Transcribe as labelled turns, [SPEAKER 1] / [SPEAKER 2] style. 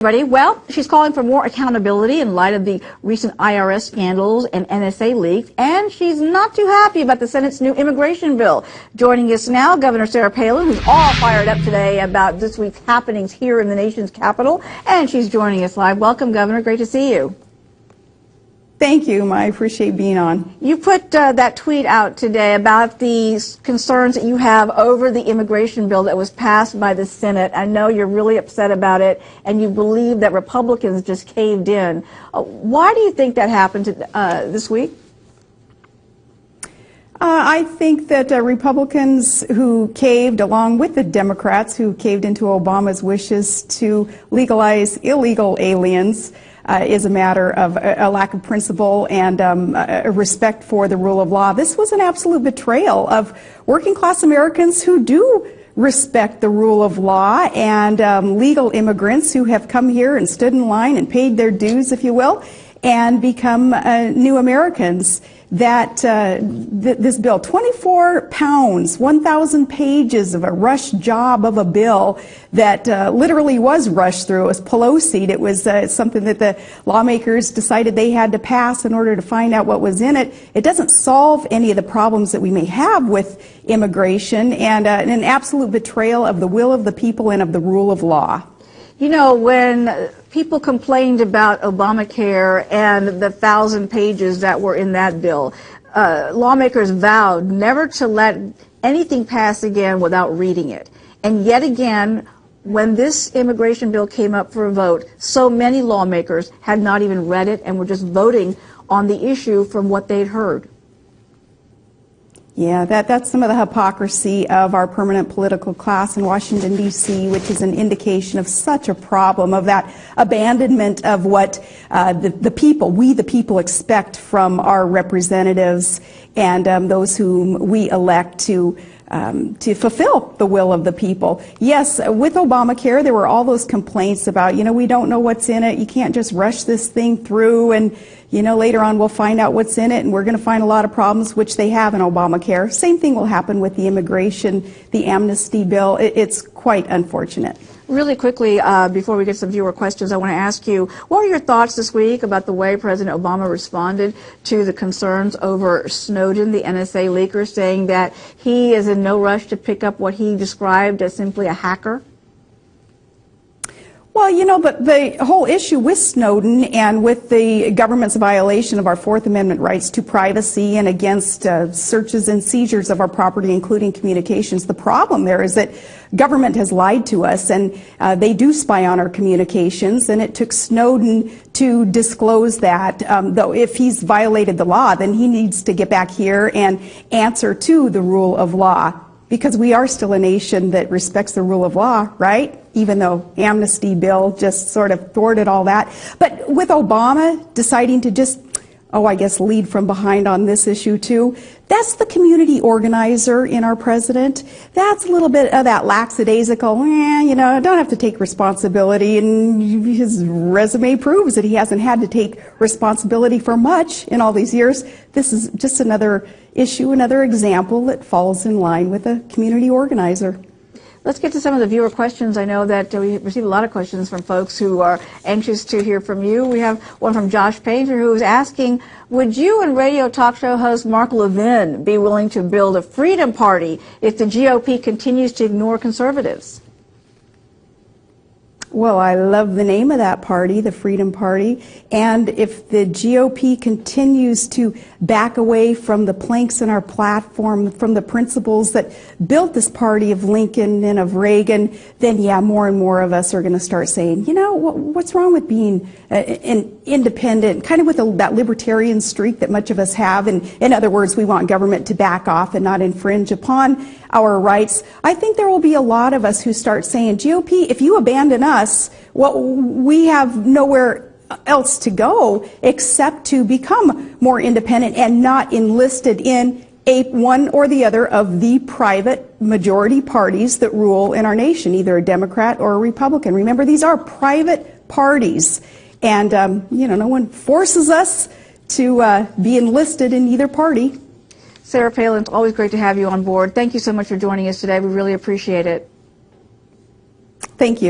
[SPEAKER 1] Well, she's calling for more accountability in light of the recent IRS scandals and NSA leaks, and she's not too happy about the Senate's new immigration bill. Joining us now, Governor Sarah Palin, who's all fired up today about this week's happenings here in the nation's capital, and she's joining us live. Welcome, Governor. Great to see you.
[SPEAKER 2] Thank you. I appreciate being on.
[SPEAKER 1] You put that tweet out today about the concerns that you have over the immigration bill that was passed by the Senate. I know you're really upset about it, and you believe that Republicans just caved in. Why do you think that happened this week?
[SPEAKER 2] I think that Republicans who caved, along with the Democrats who caved into Obama's wishes to legalize illegal aliens, is a matter of a lack of principle and a respect for the rule of law. This was an absolute betrayal of working class Americans who do respect the rule of law, and legal immigrants who have come here and stood in line and paid their dues, if you will, and become new Americans. This bill, 24 pounds, 1,000 pages of a rush job of a bill that literally was rushed through. It was Pelosi'd. It was something that the lawmakers decided they had to pass in order to find out what was in it. It doesn't solve any of the problems that we may have with immigration, and an absolute betrayal of the will of the people and of the rule of law.
[SPEAKER 1] You know, when people complained about Obamacare and the 1,000 pages that were in that bill, lawmakers vowed never to let anything pass again without reading it. And yet again, when this immigration bill came up for a vote, so many lawmakers had not even read it and were just voting on the issue from what they'd heard.
[SPEAKER 2] Yeah, that's some of the hypocrisy of our permanent political class in Washington, D.C., which is an indication of such a problem, of that abandonment of what we the people expect from our representatives and those whom we elect to fulfill the will of the people. Yes, with Obamacare, there were all those complaints about, we don't know what's in it. You can't just rush this thing through, and, later on we'll find out what's in it, and we're going to find a lot of problems, which they have in Obamacare. Same thing will happen with the immigration, the amnesty bill. It's quite unfortunate.
[SPEAKER 1] Really quickly, before we get some viewer questions, I want to ask you, what are your thoughts this week about the way President Obama responded to the concerns over Snowden, the NSA leaker, saying that he is in no rush to pick up what he described as simply a hacker?
[SPEAKER 2] Well, but the whole issue with Snowden and with the government's violation of our Fourth Amendment rights to privacy and against searches and seizures of our property, including communications, the problem there is that government has lied to us, and they do spy on our communications, and it took Snowden to disclose that. Though if he's violated the law, then he needs to get back here and answer to the rule of law, because we are still a nation that respects the rule of law, right? Even though amnesty bill just sort of thwarted all that. But with Obama deciding to just, I guess, lead from behind on this issue too, that's the community organizer in our president. That's a little bit of that lackadaisical, don't have to take responsibility, and his resume proves that he hasn't had to take responsibility for much in all these years. This is just another issue, another example that falls in line with a community organizer.
[SPEAKER 1] Let's get to some of the viewer questions. I know that we receive a lot of questions from folks who are anxious to hear from you. We have one from Josh Painter, who is asking, would you and radio talk show host Mark Levin be willing to build a freedom party if the GOP continues to ignore conservatives?
[SPEAKER 2] Well, I love the name of that party, the Freedom Party. And if the GOP continues to back away from the planks in our platform, from the principles that built this party of Lincoln and of Reagan, then yeah, more and more of us are going to start saying, what's wrong with being an independent, kind of with that libertarian streak that much of us have. And in other words, we want government to back off and not infringe upon our rights. I think there will be a lot of us who start saying, GOP, if you abandon us, well, we have nowhere else to go except to become more independent and not enlisted in one or the other of the private majority parties that rule in our nation, either a Democrat or a Republican. Remember, these are private parties, and no one forces us to be enlisted in either party.
[SPEAKER 1] Sarah Palin, it's always great to have you on board. Thank you so much for joining us today. We really appreciate it.
[SPEAKER 2] Thank you.